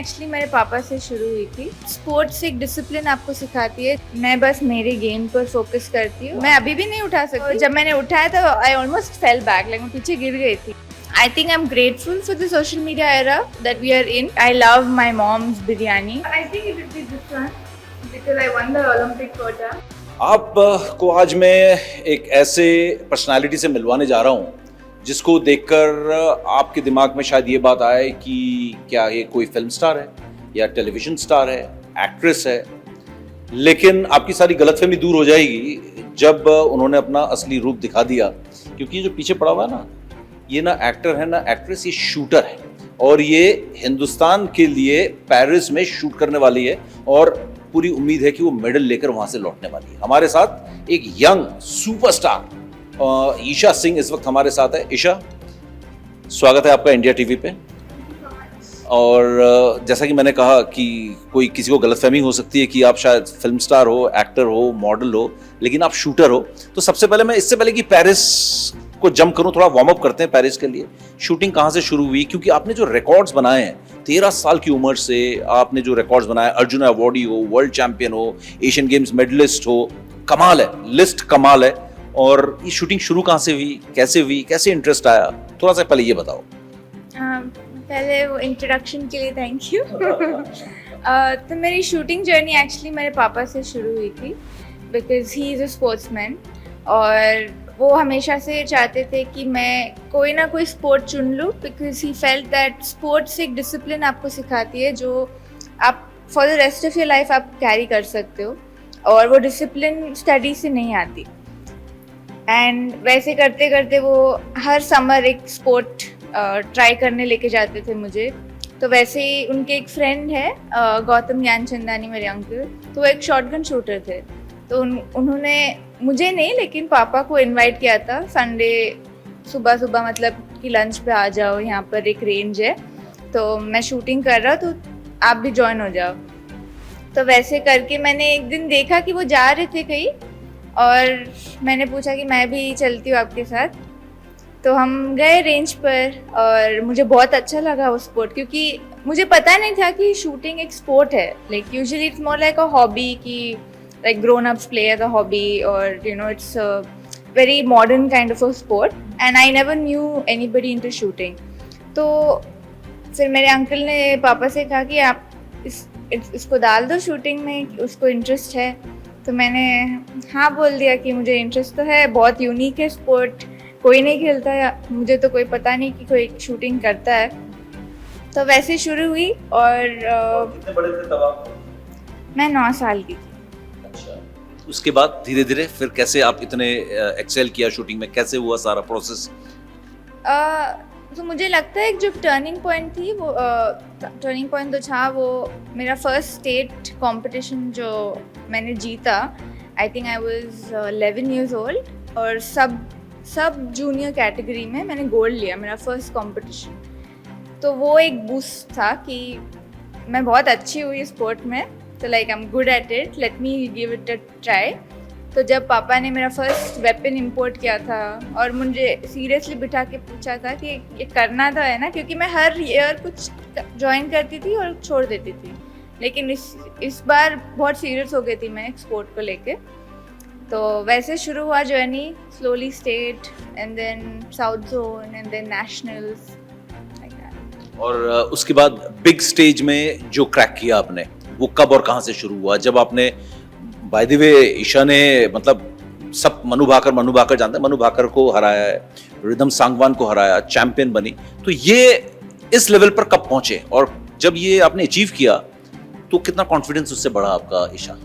Actually मेरे पापा से शुरू हुई थी। स्पोर्ट्स एक डिसिप्लिन आपको सिखाती है। मैं बस मेरे गेम पर फोकस करती हूँ। मैं अभी भी नहीं उठा सकती। जब मैंने उठाया तो I almost fell back, like मैं पीछे गिर गई थी। I think I'm grateful for the social media era that we are in. I love my mom's biryani. I think it would be this one because I won the Olympic quota. आप को आज मैं एक ऐसे personality से मिलवाने जा रहा हूँ जिसको देखकर आपके दिमाग में शायद ये बात आए कि क्या ये कोई फिल्म स्टार है या टेलीविजन स्टार है, एक्ट्रेस है। लेकिन आपकी सारी गलतफहमी दूर हो जाएगी जब उन्होंने अपना असली रूप दिखा दिया, क्योंकि ये जो पीछे पड़ा हुआ है ना, ये ना एक्टर है ना एक्ट्रेस, ये शूटर है और ये हिंदुस्तान के लिए पेरिस में शूट करने वाली है और पूरी उम्मीद है कि वो मेडल लेकर वहां से लौटने वाली है। हमारे साथ एक यंग सुपरस्टार ईशा सिंह इस वक्त हमारे साथ है। ईशा, स्वागत है आपका इंडिया टीवी पे। और जैसा कि मैंने कहा कि कोई किसी को गलतफहमी हो सकती है कि आप शायद फिल्म स्टार हो, एक्टर हो, मॉडल हो, लेकिन आप शूटर हो। तो सबसे पहले मैं इससे पहले कि पेरिस को जंप करूं, थोड़ा वार्म अप करते हैं पेरिस के लिए। शूटिंग कहाँ से शुरू हुई? क्योंकि आपने जो रिकॉर्ड्स बनाए हैं 13 साल की उम्र से, आपने जो रिकॉर्ड्स बनाए, अर्जुन अवार्डी हो, वर्ल्ड चैंपियन हो, एशियन गेम्स मेडलिस्ट हो, कमाल है, लिस्ट कमाल है। और ये शूटिंग शुरू कहाँ से हुई, कैसे हुई, कैसे इंटरेस्ट आया, थोड़ा सा पहले ये बताओ। पहले वो इंट्रोडक्शन के लिए थैंक यू। तो मेरी शूटिंग जर्नी एक्चुअली मेरे पापा से शुरू हुई थी because he is a sportsman. और वो हमेशा से चाहते थे कि मैं कोई ना कोई स्पोर्ट चुन लूँ because he felt that sports एक डिसिप्लिन आपको सिखाती है जो आप for the rest of your life आप कैरी कर सकते हो, और वो डिसिप्लिन स्टडी से नहीं आती। एंड वैसे करते करते वो हर समर एक स्पोर्ट ट्राई करने लेके जाते थे मुझे। तो वैसे ही उनके एक फ्रेंड है गौतम ज्ञानचंदानी, मेरे अंकल, तो वो एक शॉटगन शूटर थे। तो उन्होंने मुझे नहीं लेकिन पापा को इनवाइट किया था संडे सुबह सुबह, मतलब कि लंच पे आ जाओ, यहाँ पर एक रेंज है तो मैं शूटिंग कर रहा, तो आप भी ज्वाइन हो जाओ। तो वैसे करके मैंने एक दिन देखा कि वो जा रहे थे कहीं, और मैंने पूछा कि मैं भी चलती हूँ आपके साथ। तो हम गए रेंज पर और मुझे बहुत अच्छा लगा वो स्पोर्ट, क्योंकि मुझे पता नहीं था कि शूटिंग एक स्पोर्ट है। Like usually it's more like a hobby, कि like grown-ups play as a hobby, or you know it's a very modern kind of a sport, and I never knew anybody into shooting. तो फिर मेरे uncle ने पापा से कहा कि आप इसको डाल दो शूटिंग में, उसको इंटरेस्ट है। तो मैंने हाँ बोल दिया कि मुझे इंटरेस्ट तो है, बहुत यूनिक है स्पोर्ट, कोई नहीं खेलता है, मुझे तो कोई पता नहीं कि कोई शूटिंग करता है। तो वैसे शुरू हुई। और कितने बड़े थे तब आप? मैं 9 साल की थी। उसके बाद धीरे धीरे फिर कैसे आप इतने एक्सेल किया शूटिंग में, कैसे हुआ सारा प्रोसेस? तो मुझे लगता है एक जो टर्निंग पॉइंट थी, वो टर्निंग पॉइंट तो था वो मेरा फर्स्ट स्टेट कंपटीशन जो मैंने जीता। I think I was 11 years old, और सब जूनियर कैटेगरी में मैंने गोल्ड लिया, मेरा फर्स्ट कंपटीशन। तो वो एक बूस्ट था कि मैं बहुत अच्छी हुई स्पोर्ट में, तो like I am good at it, let me give it a try. तो जब पापा ने मेरा फर्स्ट वेपन इंपोर्ट किया था और मुझे सीरियसली बिठा के पूछा था कि ये करना तो है ना, क्योंकि मैं हर ईयर कुछ ज्वाइन करती थी और छोड़ देती थी, लेकिन इस बार बहुत सीरियस हो गई थी मैं स्पोर्ट को लेके। तो वैसे शुरू हुआ journey, slowly state and then south zone and then nationals. और उसके बाद बिग स्टेज में जो क्रैक किया आपने, वो कब और कहां से शुरू हुआ? जब आपने, बाय द वे, ईशा ने मतलब सब मनु भाकर जानते हैं, मनु भाकर को हराया है, रिदम सांगवान को हराया, चैंपियन बनी। तो ये इस लेवल पर कब पहुंचे, और जब ये आपने अचीव किया तो कितना कॉन्फिडेंस उससे बढ़ा आपका, ईशा?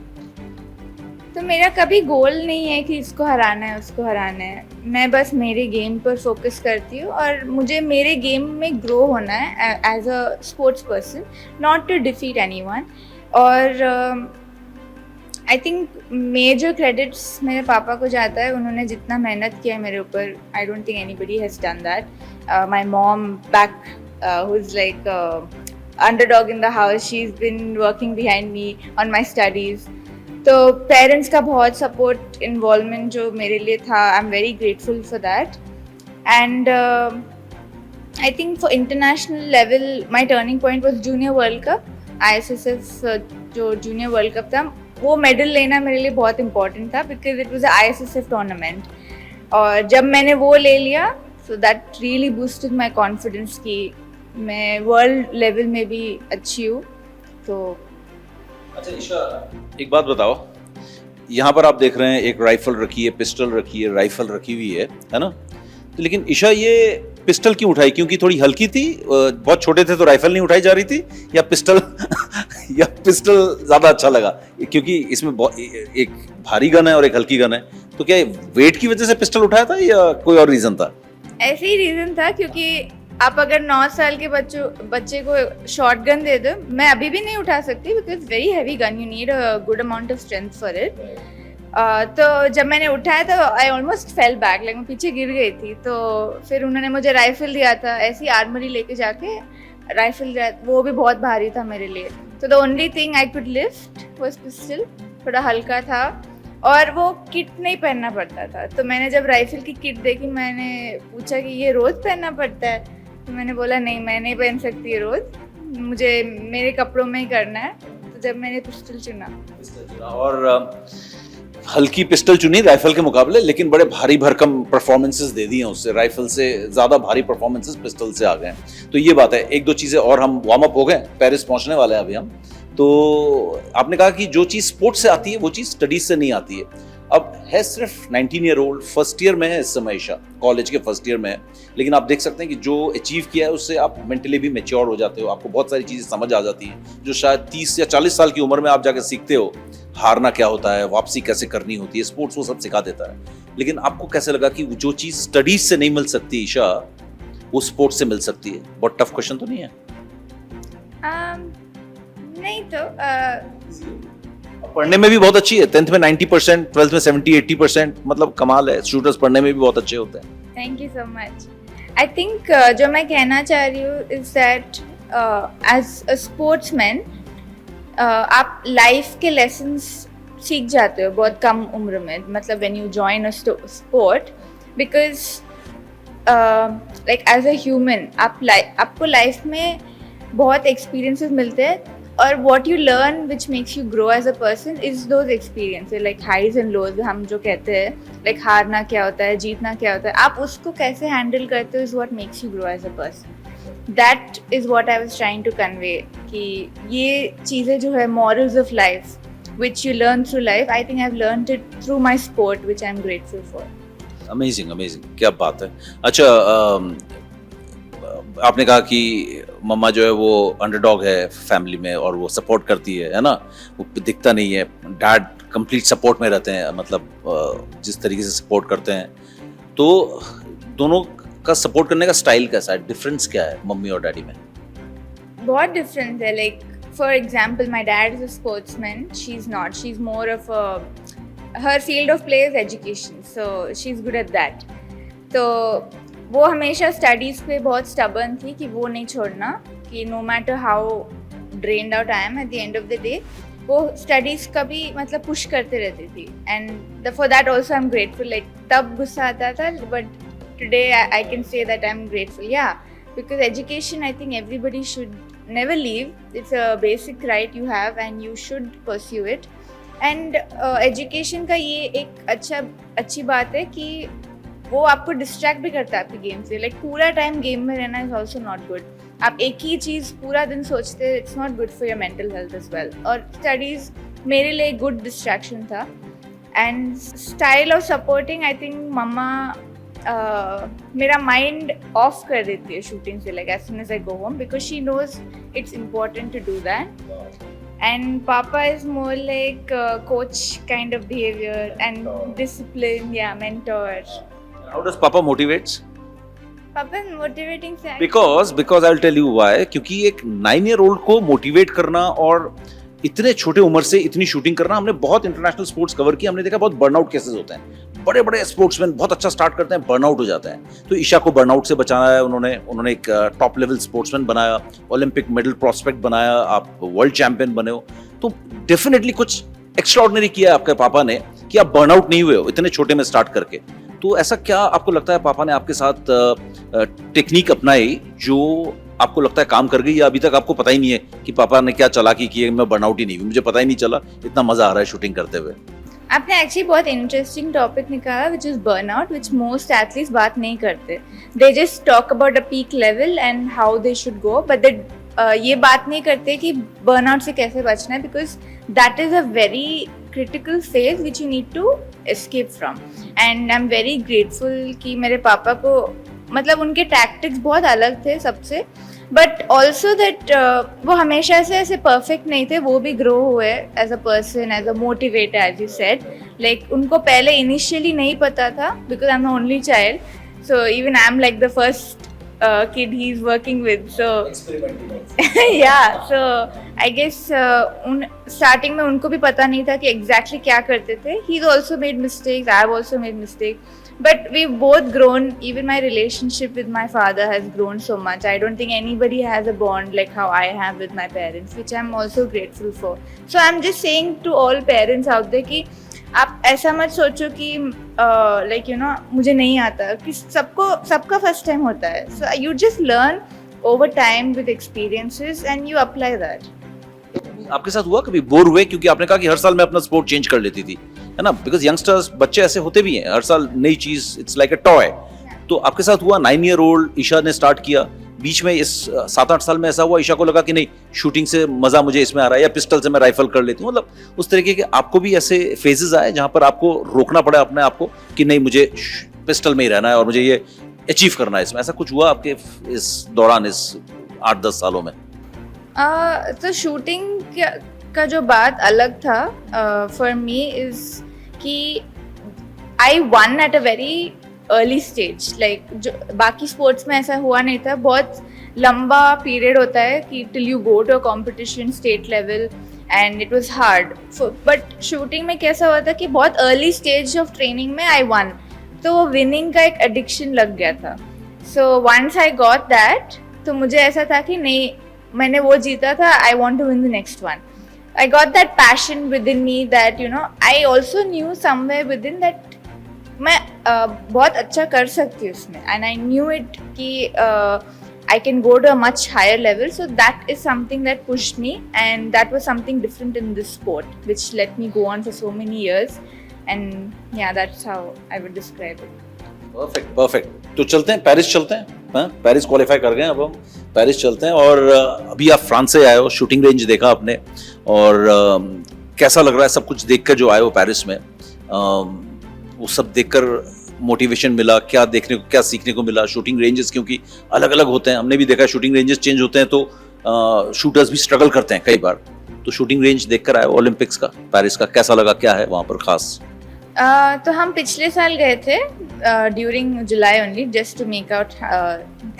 तो मेरा कभी गोल नहीं है कि इसको हराना है उसको हराना है, मैं बस मेरे गेम पर फोकस करती हूँ और मुझे मेरे गेम में ग्रो होना है as a sports person, not to defeat anyone. और आई थिंक मेजर क्रेडिट्स मेरे पापा को जाता है, उन्होंने जितना मेहनत किया है मेरे ऊपर, I don't think anybody has done that. My mom back who is like underdog in the house, she is been working behind me on my studies. तो पेरेंट्स का बहुत सपोर्ट इन्वॉल्वमेंट जो मेरे लिए था, आई am very grateful for that. And I think for international level, my turning point was Junior World Cup. ISSF जो Junior World Cup था, वो मेडल लेना मेरे लिए बहुत important था because it was a ISSF tournament. और जब मैंने वो ले लिया, so that really boosted my confidence कि मैं world level में भी अच्छी हूँ. तो अच्छा ईशा, एक बात बताओ, यहाँ पर आप देख रहे हैं एक राइफल रखी है, पिस्टल रखी है, राइफल रखी हुई है ना? तो लेकिन ईशा ये पिस्टल क्यों उठाई? क्योंकि थोड़ी हल्की थी, बहुत छोटे थे तो राइफल नहीं उठाई जा रही थी, या पिस्टल या पिस्टल ज्यादा अच्छा लगा? क्योंकि इसमें एक भारी गन है और एक हल्की गन है, तो क्या वेट की वजह से पिस्टल उठाया था या कोई और रीजन था? ऐसे ही रीजन था, क्योंकि आप अगर 9 साल के बच्चे को शॉर्ट गन दे दो, मैं अभी भी नहीं उठा सकती because very heavy gun, you need a good amount of strength for it. तो जब मैंने उठाया तो I almost fell back, like मैं पीछे गिर गई थी. तो फिर उन्होंने मुझे राइफल दिया था, ऐसी आर्मरी लेके जाके राइफल, वो भी बहुत भारी था मेरे लिए. तो the only thing I could lift was pistol, थोड़ा हल्का था और वो किट नहीं पहनना पड़ता था. तो मैंने जब राइफल की किट देखी, मैंने पूछा कि ये रोज़ पहनना पड़ता है? तो मैंने बोला नहीं, मैं नहीं पहन सकती है रोज़, मुझे मेरे कपड़ों में ही करना है. तो जब मैंने पिस्टल चुना और हल्की पिस्टल चुनी राइफल के मुकाबले, लेकिन बड़े भारी भरकम परफॉर्मेंसेस दे दिए उससे, राइफल से ज़्यादा भारी परफॉर्मेंसेस पिस्टल से आ गए. तो ये बात है. एक दो चीज़ें और, हम वार्म अप हो गए, पेरिस पहुंचने वाले हैं अभी हम. तो आपने कहा कि जो चीज़ स्पोर्ट्स से आती है वो चीज़ स्टडीज से नहीं आती है. अब है सिर्फ 19 ईयर ओल्ड, फर्स्ट ईयर में है इस समय ईशा, कॉलेज के फर्स्ट ईयर में है, लेकिन आप देख सकते हैं कि जो अचीव किया है उससे आप मेंटली भी मैच्योर हो जाते हो, आपको बहुत सारी चीज़ें समझ आ जाती हैं जो शायद 30 या 40 साल की उम्र में आप जाकर सीखते हो. हारना क्या होता है, वापसी कैसे करनी होती है, स्पोर्ट्स वो सब सिखा देता है. लेकिन आपको कैसे लगा कि जो चीज़ स्टडीज से नहीं मिल सकती ईशा, वो स्पोर्ट्स से मिल सकती है? बहुत टफ क्वेश्चन तो नहीं है? नहीं तो पढ़ने में भी बहुत अच्छी है, 10th में 90%, 12th में 70-80%, मतलब कमाल है. स्टूडेंट्स पढ़ने में भी बहुत अच्छे होते हैं. Thank you so much. I think जो मैं कहना चाह रही हूँ is that as a sportsman आप लाइफ के लेसन्स सीख जाते हो बहुत कम उम्र में, मतलब when you join a sport, because like as a human आपको लाइफ में बहुत एक्सपीरियंसेस मिलते हैं, और what you learn which makes you grow as a person is those experiences, like highs and lows. हम जो कहते हैं like हारना क्या होता है, जीतना क्या होता है, आप उसको कैसे हैंडल करते हो is what makes you grow as a person. That is what I was trying to convey, कि ये चीज़ें जो है morals of life which you learn through life, I think I've learned it through my sport, which I'm grateful for. Amazing, amazing, क्या बात है. अच्छा, आपने कहा कि मम्मा जो है वो अंडरडॉग है फैमिली में और वो सपोर्ट करती है ना, वो दिखता नहीं है. डैड कंप्लीट सपोर्ट में रहते हैं, मतलब जिस तरीके से सपोर्ट करते हैं. तो दोनों का सपोर्ट करने का स्टाइल कैसा है, डिफरेंस क्या है मम्मी और डैडी में? बहुत डिफरेंस है. Like for example my dad is a sportsman, she is not, she is more of her field of play is education, so she is good at that. तो वो हमेशा studies पे बहुत stubborn थी कि वो नहीं छोड़ना, कि no matter how drained out I am, at the end of the day वो स्टडीज़ का भी मतलब पुश करते रहती थी. And for that also I am grateful. Like तब गुस्सा आता था, but today I can say that I am grateful, या because education I think everybody should never leave. It's a basic right you have and you should pursue it. And education का ये एक अच्छी बात है कि वो आपको डिस्ट्रैक्ट भी करता है आपकी गेम से. लाइक पूरा टाइम गेम में रहना इज ऑल्सो नॉट गुड. आप एक ही चीज़ पूरा दिन सोचते हैं, it's not good for your mental health as well. और स्टडीज़ मेरे लिए गुड डिस्ट्रैक्शन था. And style of supporting, I think मम्मा मेरा माइंड ऑफ कर देती है शूटिंग से, like as soon as I go home, because she knows it's important to do that. And Papa is more like coach kind of behavior and discipline, yeah, mentor. How does Papa motivates? Papa is motivating से Because I'll tell you why. क्योंकि एक 9-year-old को motivate करना और इतने छोटे उम्र से इतनी शूटिंग करना, हमने बहुत इंटरनेशनल स्पोर्ट्स कवर किया, हमने देखा बहुत बर्नआउट केसेस होते हैं. बड़े बड़े स्पोर्ट्समैन बहुत अच्छा स्टार्ट करते हैं, बर्नआउट हो जाता है. तो ईशा को बर्नआउट से बचाना है उन्होंने एक टॉप लेवल स्पोर्ट्समैन बनाया, ओलंपिक मेडल प्रोस्पेक्ट बनाया, आप वर्ल्ड चैंपियन बने हो. तो डेफिनेटली कुछ एक्स्ट्राऑर्डिनरी किया आपके पापा ने कि आप बर्नआउट नहीं हुए हो इतने छोटे में स्टार्ट करके. तो ऐसा क्या आपको लगता है पापा ने आपके साथ टेक्निक अपनाई जो आपको लगता है काम कर गई, या अभी तक आपको पता ही नहीं है कि पापा ने क्या चालाकी की है, मैं बर्नआउट ही नहीं हुई, मुझे पता ही नहीं चला, इतना मजा आ रहा है शूटिंग करते हुए? आपने एक्चुअली बहुत इंटरेस्टिंग टॉपिक निकाला which is burnout, which most athletes बात नहीं करते. They just talk about a peak level and how they should go, but they ये बात नहीं करते कि बर्नआउट से कैसे बचना है, because that is a very critical phase which you need to escape from. And I am very grateful कि मेरे पापा को, मतलब उनके टैक्टिक्स बहुत अलग थे सबसे, बट ऑल्सो दैट वो हमेशा से ऐसे परफेक्ट नहीं थे, वो भी ग्रो हुए as a person, as a motivator, as you said. Like उनको पहले इनिशियली नहीं पता था because I am the only child, so even I am like the first kid he's working with, so yeah, so I guess उन starting में उनको भी पता नहीं था कि exactly क्या करते थे. He's also made mistakes, I've also made mistakes, but we've both grown. Even my relationship with my father has grown so much. I don't think anybody has a bond like how I have with my parents, which I'm also grateful for. So I'm just saying to all parents out there कि आप ऐसा मत सोचो कि like you know मुझे नहीं आता, कि सबका फर्स्ट टाइम होता है. So you just learn over time with experiences and you apply that. आपके साथ हुआ कभी बोर हुए, क्योंकि आपने कहा कि हर साल मैं अपना स्पोर्ट चेंज कर लेती थी, है ना, बिकॉज यंगस्टर्स बच्चे ऐसे होते भी हैं, हर साल नई चीज, इट्स लाइक अ टॉय. तो आपके साथ हुआ 9 ईयर ओल्ड ईशा ने स्टार्ट किया, बीच में इस 7-8 साल में ऐसा हुआ ईशा को लगा कि नहीं शूटिंग से मजा मुझे इसमें आ रहा है, या पिस्टल से मैं राइफल कर लेती हूँ, मतलब उस तरीके के आपको भी ऐसे फेजेस आए जहां पर आपको रोकना पड़ा अपने आप को कि नहीं मुझे पिस्टल में ही रहना है और मुझे ये अचीव करना है, इसमें ऐसा कुछ हुआ आपके इस दौरान, इस 8-10 सालों में? तो शूटिंग का जो बात अलग था फॉर मी इज कि I one at a very early stage. Like जो बाकी स्पोर्ट्स में ऐसा हुआ नहीं था, बहुत लंबा पीरियड होता है कि till you go to a competition state level, and it was hard. But shooting में कैसा हुआ था कि बहुत अर्ली स्टेज ऑफ ट्रेनिंग में आई वन, तो वो विनिंग का एक एडिक्शन लग गया था. So once I got that, तो मुझे ऐसा था कि नहीं, मैंने वो जीता था, I want to win the next one. I got that passion within me that, you know, I also knew somewhere within that मैं बहुत अच्छा कर सकती हूँ उसमें, and I knew it कि I can go to a much higher level, so that is something that pushed me, and that was something different in this sport which let me go on for so many years, and yeah, that's how I would describe it. Perfect. तो चलते हैं, Paris चलते हैं. हाँ, Paris qualify कर गए, अब हम पेरिस चलते हैं. और अभी आप फ्रांस से आए हो, शूटिंग रेंज देखा आपने, और कैसा लग रहा है सब कुछ देखकर जो आए हो पेरिस में? वो सब देखकर मोटिवेशन मिला, क्या देखने को, क्या सीखने को मिला? शूटिंग रेंजेस क्योंकि अलग अलग होते हैं, हमने भी देखा शूटिंग रेंजेस चेंज होते हैं, तो शूटर्स भी स्ट्रगल करते हैं कई बार. तो शूटिंग रेंज देखकर आए हो ओलंपिक्स का, पेरिस का, कैसा लगा, क्या है वहाँ पर खास? तो हम पिछले साल गए थे during July only, just to make out,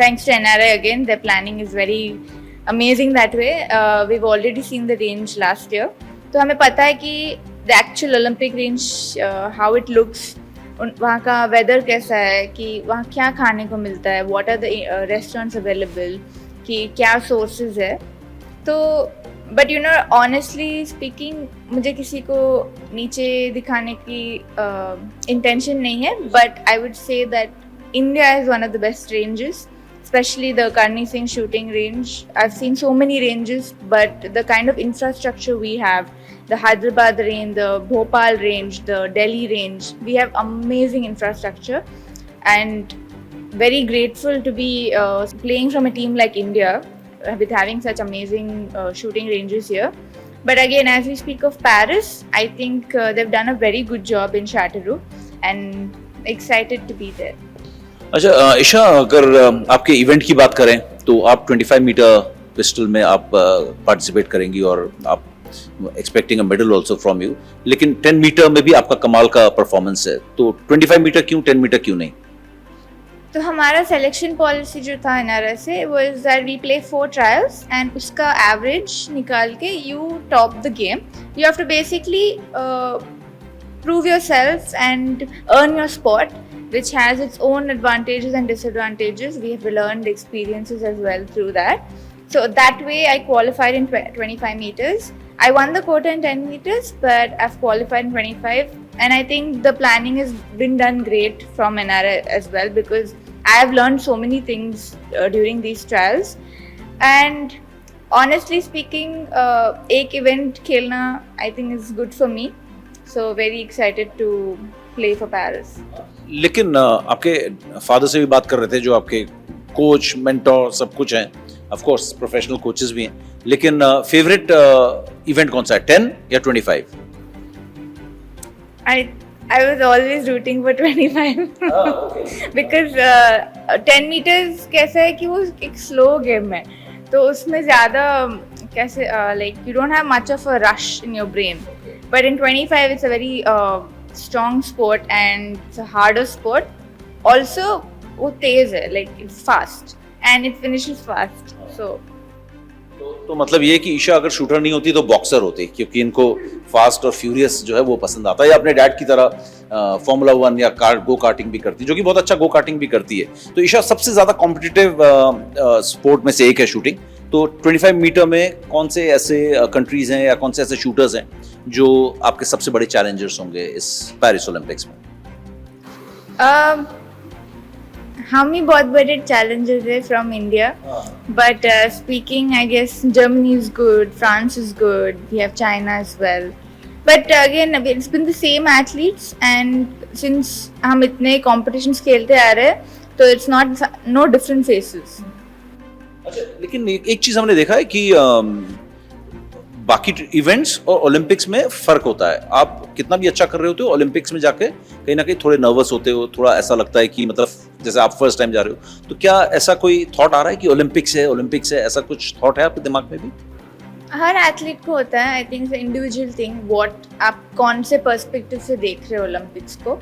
thanks to NRI again, their planning is very amazing that way. We have already seen the range last year, तो हमें पता है कि the actual Olympic range how it looks, वहाँ का weather कैसा है, कि वहाँ क्या खाने को मिलता है, what are the restaurants available, कि क्या सोर्सेज है. तो but you know honestly speaking, मुझे किसी को नीचे दिखाने की इंटेंशन नहीं है, but I would say that India is one of the best ranges, especially the Karni Singh shooting range. I've seen so many ranges, but the kind of infrastructure we have, the Hyderabad range, the Bhopal range, the Delhi range, we have amazing infrastructure, and very grateful to be playing from a team like India with having such amazing shooting ranges here. But again, as we speak of Paris, I think they've done a very good job in Châteauroux, and excited to be there. अच्छा ईशा, अगर आपके event की बात करें तो आप 25 metre pistol में आप पार्टिसिपेट करेंगी और आप expecting a medal also from you, लेकिन 10 मीटर में भी आपका कमाल का परफॉर्मेंस है, तो 25 मीटर क्यों, 10 मीटर क्यों नहीं? तो हमारा सिलेक्शन पॉलिसी जो था NRI से वो is that we play 4 trials, and उसका एवरेज निकाल के you top the game. You have to basically prove yourself and earn your spot, which has its own advantages and disadvantages. We have learned experiences as well through that. So that way I qualified in 25 meters. I won the quota in 10 meters, but I've qualified in 25 and I think the planning has been done great from NRA as well, because I have learned so many things during these trials. And honestly speaking, एक event खेलना I think is good for me, so very excited to play for Paris. लेकिन आपके father से भी बात कर रहे थे, जो आपके कोच, मेंटोर सब कुछ हैं, ऑफ कोर्स प्रोफेशनल कोचेस भी हैं, लेकिन फेवरेट इवेंट कौन सा है, 10 या 25? I was always rooting for 25 because 10 meters कैसा है कि वो एक slow game है, तो उसमें ज़्यादा कैसे like you don't have much of a rush in your brain, but in 25 it's a very strong sport and it's a harder sport. Also वो तेज है, like it's fast and it finishes fast, so तो मतलब ये कि ईशा अगर shooter नहीं होती तो बॉक्सर होती, क्योंकि इनको फास्ट और फ्यूरियस जो है वो पसंद आता है, या अपने डैड की तरह फॉर्मूला 1 या गो कार्टिंग भी करती है, जो कि बहुत अच्छा गो कार्टिंग भी करती है। तो ईशा सबसे ज्यादा कॉम्पिटिटिव स्पोर्ट में से एक है शूटिंग, तो 25 मीटर में कौन से ऐसे कंट्रीज हैं या कौन से ऐसे शूटर्स हैं जो आपके सबसे बड़े चैलेंजर्स होंगे इस पेरिस ओलंपिक्स में? हम ही बहुत बड़े challenges है from India, but speaking, I guess Germany is good, France is good, we have China as well, but again it's been the same athletes, and since हम इतने competitions खेलते आ रहे हैं तो it's no different faces. अच्छा, लेकिन एक चीज हमने देखा है कि बाकी इवेंट्स और ओलंपिक्स में फर्क होता है। आप कितना भी अच्छा कर रहे होते हो, ओलंपिक्स में जाके कहीं ना कहीं थोड़े नर्वस होते हो, थोड़ा ऐसा लगता है कि मतलब जैसे आप फर्स्ट टाइम जा रहे हो, तो क्या ऐसा कोई थॉट आ रहा है कि ओलंपिक्स है, ऐसा कुछ थॉट है आपके दिमाग में भी? हर एथलीट को होता है, I think individual thing, what आप कौन से पर्सपेक्टिव से देख रहे हो ओलंपिक्स को।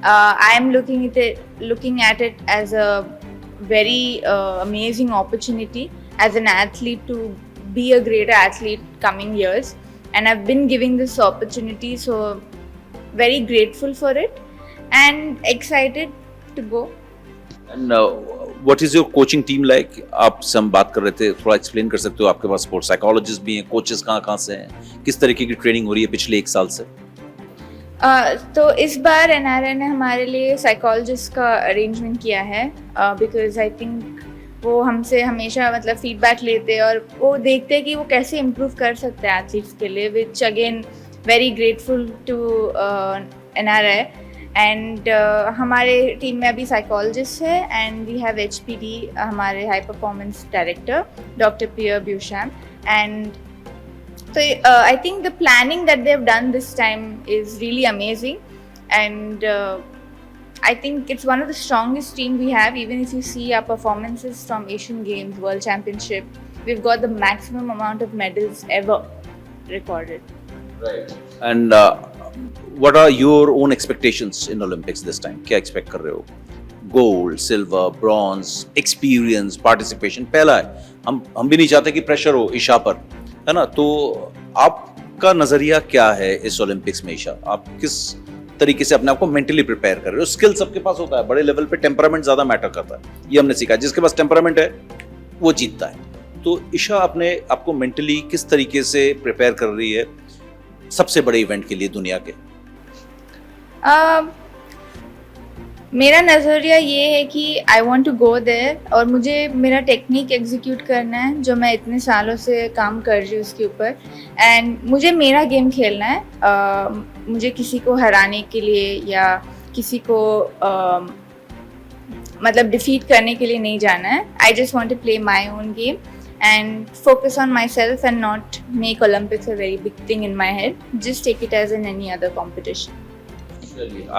I am looking at it as a very amazing opportunity as an athlete to be a greater athlete coming years, and I've been giving this opportunity, so very grateful for it and excited to go. And what is your coaching team like? आप से हम बात कर रहे थे, थोड़ा explain कर सकते हो? आपके पास स्पोर्ट्स साइकोलॉजिस्ट भी हैं, कोचेस कहाँ से हैं, किस तरीके की ट्रेनिंग हो रही है पिछले 1 साल से? तो इस बार एनआरए ने हमारे लिए साइकोलॉजिस्ट का अरेंजमेंट किया है, बिकॉज आई थिंक वो हमसे हमेशा मतलब फीडबैक लेते हैं और वो देखते हैं कि वो कैसे इम्प्रूव कर सकते हैं एथलीट्स के लिए, which again very grateful to NRA. And हमारे टीम में अभी साइकोलॉजिस्ट है, एंड वी हैव एचपीडी, हमारे high performance director doctor Pierre Beauchamp, and so I think the planning that they've done this time is really amazing, and I think it's one of the strongest team we have. Even if you see our performances from Asian Games, World Championship, we've got the maximum amount of medals ever recorded. Right. And what are your own expectations in Olympics this time? क्या expect कर रहे हो? Gold, silver, bronze, experience, participation, पहला है, हम भी नहीं चाहते कि प्रेशर हो ईशा पर, है ना? तो आपका नजरिया क्या है इस ओलंपिक्स में ईशा? आप किस तरीके से अपने आप को मेंटली प्रिपेयर कर रहे हो? स्किल सबके पास होता है, बड़े लेवल पे टेम्परामेंट ज्यादा मैटर करता है, ये हमने सीखा है, जिसके पास टेम्परामेंट है वो जीतता है। तो ईशा अपने आपको मेंटली किस तरीके से प्रिपेयर कर रही है सबसे बड़े इवेंट के लिए दुनिया के? मेरा नज़रिया ये है कि I want to go there, और मुझे मेरा टेक्निक एग्जीक्यूट करना है जो मैं इतने सालों से काम कर रही हूँ उसके ऊपर, एंड मुझे मेरा गेम खेलना है। मुझे किसी को हराने के लिए या किसी को मतलब डिफीट करने के लिए नहीं जाना है। I just want to play my own game and focus on myself and not make Olympics a very big thing in my head, just take it as in any other competition.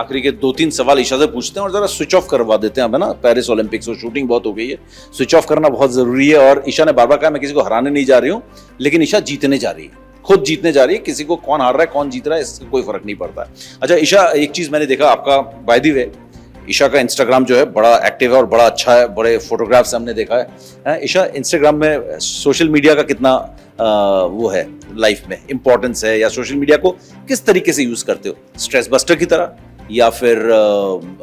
आखिरी के 2-3 सवाल ईशा से पूछते हैं और जरा switch off करवा देते हैं, है ना? पेरिस ओलंपिक्स और शूटिंग बहुत हो गई है, स्विच ऑफ करना बहुत जरूरी है। और ईशा ने बार बार कहा मैं किसी को हराने नहीं जा रही हूँ, लेकिन ईशा जीतने जा रही है, खुद जीतने जा रही है। किसी को कौन हार रहा है कौन जीत रहा है इससे कोई फर्क नहीं पड़ता है। अच्छा ईशा, एक चीज मैंने देखा आपका, बाय द वे ईशा का इंस्टाग्राम जो है बड़ा एक्टिव है और बड़ा अच्छा है, बड़े फोटोग्राफ्स हमने देखा है। ईशा, इंस्टाग्राम में सोशल मीडिया का कितना वो है लाइफ में, इंपॉर्टेंस है, या सोशल मीडिया को किस तरीके से यूज करते हो? स्ट्रेस बस्टर की तरह या फिर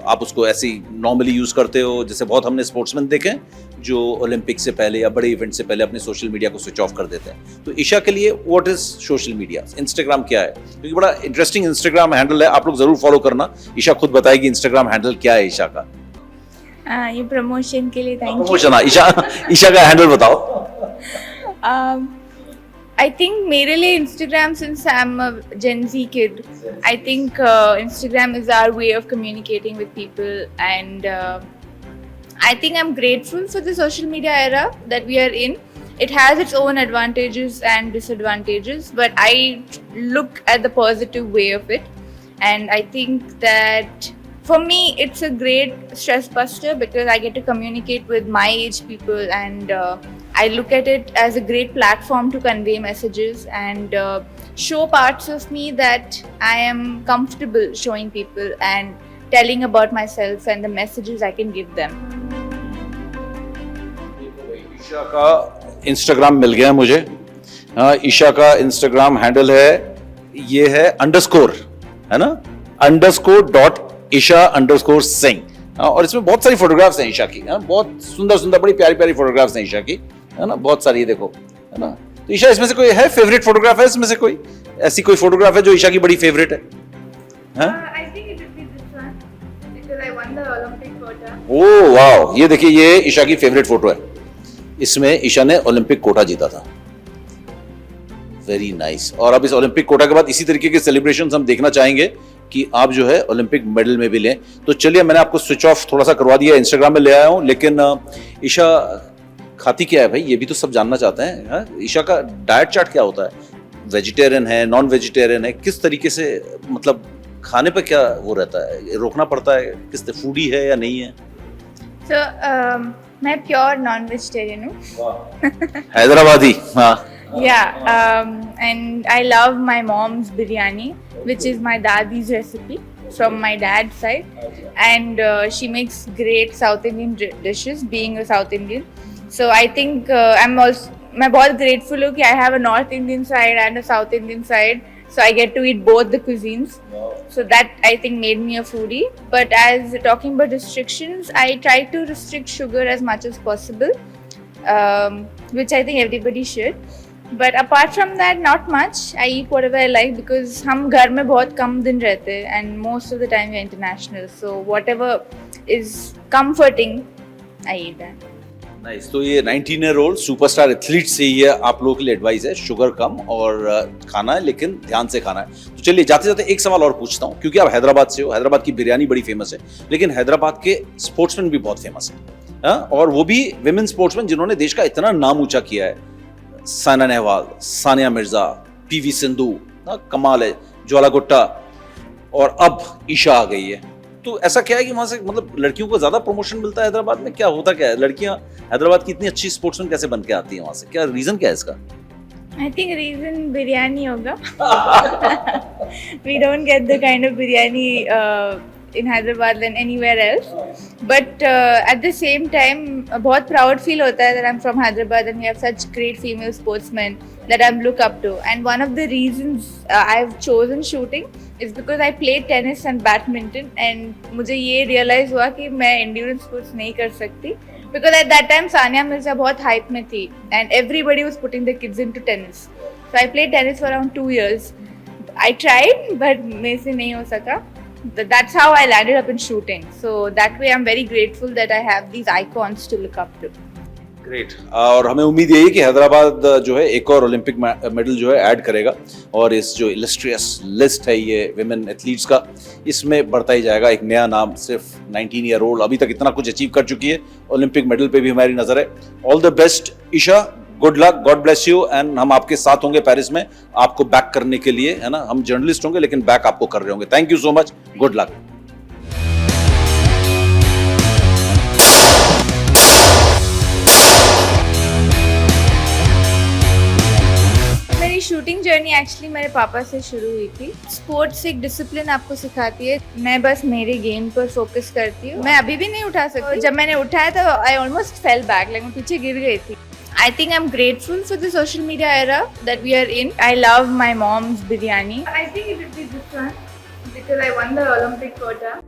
आप उसको ऐसे ही नॉर्मली यूज करते हो, जैसे बहुत हमने स्पोर्ट्समैन देखे हैं जो ओलंपिक से पहले या बड़े इवेंट से पहले अपने सोशल मीडिया को स्विच ऑफ कर देते हैं। तो ईशा के लिए what is social media, Instagram क्या है? क्योंकि बड़ा इंटरेस्टिंग इंस्टाग्राम हैंडल है, आप लोग जरूर फॉलो करना। ईशा खुद बताएगी इंस्टाग्राम हैंडल क्या है ईशा का। ये प्रमोशन के लिए थैंक यू। प्रमोशन, ईशा का हैंडल बताओ। I think मेरे लिए Instagram, since I'm a Gen Z kid, I think Instagram is our way of communicating with people, and I think I'm grateful for the social media era that we are in. It has its own advantages and disadvantages, but I look at the positive way of it, and I think that for me it's a great stress buster because I get to communicate with my age people, and I look at it as a great platform to convey messages and show parts of me that I am comfortable showing people and telling about myself and the messages I can give them. Isha का Instagram मिल गया मुझे। ईशा का Instagram handle है, ये है underscore, है ना, _.isha_singh। और इसमें बहुत सारी फोटोग्राफ्स हैं ईशा की, बहुत सुंदर सुंदर बड़ी प्यारी प्यारी फोटोग्राफ्स हैं ईशा की, है ना, बहुत सारी, देखो, है ना। तो ईशा, इसमें से कोई है फेवरेट फोटोग्राफ है? इसमें से कोई ऐसी कोई फोटोग्राफ है जो ईशा की बड़ी फेवरेट है? I think it would be this one because I won the Olympic quota. ओह वाह, ये देखिए, ये ईशा की फेवरेट फोटो है। इसमें ईशा ने ओलंपिक कोटा जीता था। Very nice. और अब इस ओलंपिक कोटा के बाद इसी तरीके के सेलिब्रेशंस हम देखना चाहेंगे कि आप जो है ओलंपिक मेडल में भी लें। तो चलिए, मैंने आपको स्विच ऑफ थोड़ा सा करवा दिया, इंस्टाग्राम में ले आया हूं, लेकिन ईशा खाती क्या है भाई, ये भी तो सब जानना चाहते हैं। हाँ? ईशा का डाइट चार्ट क्या होता है? वेजिटेरियन है, नॉन वेजिटेरियन है, किस तरीके से, मतलब खाने पे क्या वो रहता है, रोकना पड़ता है, किस फूडी है या नहीं है? So मैं प्योर नॉन वेजिटेरियन हूँ। हैदराबादी, हाँ। Yeah, and I love my mom's biryani, which is my dadi's recipe from my dad's side, and she makes great South Indian dishes, being a South Indian. So I think मैं बहुत grateful हूँ कि I have a North Indian side and a South Indian side, so I get to eat both the cuisines. So that I think made me a foodie. But as talking about restrictions, I try to restrict sugar as much as possible, which I think everybody should. But apart from that, not much. I eat whatever I like because हम घर में बहुत कम दिन रहते हैं and most of the time we're international. So whatever is comforting, I eat that. Nice. तो ये 19-year-old superstar athlete से ये आप लोगों के लिए एडवाइस है, शुगर कम और खाना है, लेकिन ध्यान से खाना है। तो चलिए, जाते जाते एक सवाल और पूछता हूँ, क्योंकि आप हैदराबाद से हो, हैदराबाद की बिरयानी बड़ी फेमस है, लेकिन हैदराबाद के स्पोर्ट्समैन भी बहुत फेमस है, और वो भी विमेन स्पोर्ट्समैन जिन्होंने देश का इतना नाम ऊंचा किया है। साइना नेहवाल, सानिया मिर्जा, पीवी सिंधु, कमाल है, ज्वाला गुट्टा, और अब ईशा आ गई है। तो ऐसा क्या है कि वहां से, मतलब लड़कियों को ज्यादा प्रमोशन मिलता है हैदराबाद में? क्या होता क्या है, लड़कियां हैदराबाद की इतनी अच्छी स्पोर्ट्समैन कैसे बन के आती हैं वहां से? क्या रीजन क्या है इसका? I think reason biryani होगा. We don't get the kind of biryani in Hyderabad than anywhere else. But at the same time, बहुत proud feel होता है that I'm from Hyderabad and we have such great female sportsmen that I look up to. And one of the reasons I've chosen shooting is because I played tennis and badminton, and मुझे ये realize हुआ कि मैं endurance sports नहीं कर सकती. Because at that time Sania Mirza बहुत hype में थी and everybody was putting the kids into tennis. So I played tennis for around 2 years. I tried, but मेरे से नहीं हो सका. That's how I landed up in shooting. So that way I'm very grateful that I have these icons to look up to. Great. और हमें उम्मीद यही है कि हैदराबाद जो है एक और ओलंपिक मेडल जो है ऐड करेगा, और इस जो इलस्ट्रियस लिस्ट है ये विमेन एथलीट्स का, इसमें बढ़ता ही जाएगा एक नया नाम। सिर्फ 19-year-old अभी तक इतना कुछ अचीव कर चुकी है, ओलंपिक मेडल पे भी हमारी नजर है। All the best Esha, good luck, God bless you, and हम आपके साथ होंगे पेरिस में आपको बैक करने के लिए, है ना। हम जर्नलिस्ट होंगे लेकिन बैक आपको कर रहे होंगे। Thank you so much, good luck. मेरी शूटिंग जर्नी एक्चुअली मेरे पापा से शुरू हुई थी। स्पोर्ट्स एक डिसिप्लिन आपको सिखाती है। मैं बस मेरे गेम पर फोकस करती हूँ। मैं अभी भी नहीं उठा सकती। जब मैंने उठाया तो I almost fell back, like मैं पीछे गिर गई थी। I think I'm grateful for the social media era that we are in. I love my mom's biryani. I think it would be this one because I won the Olympic quota.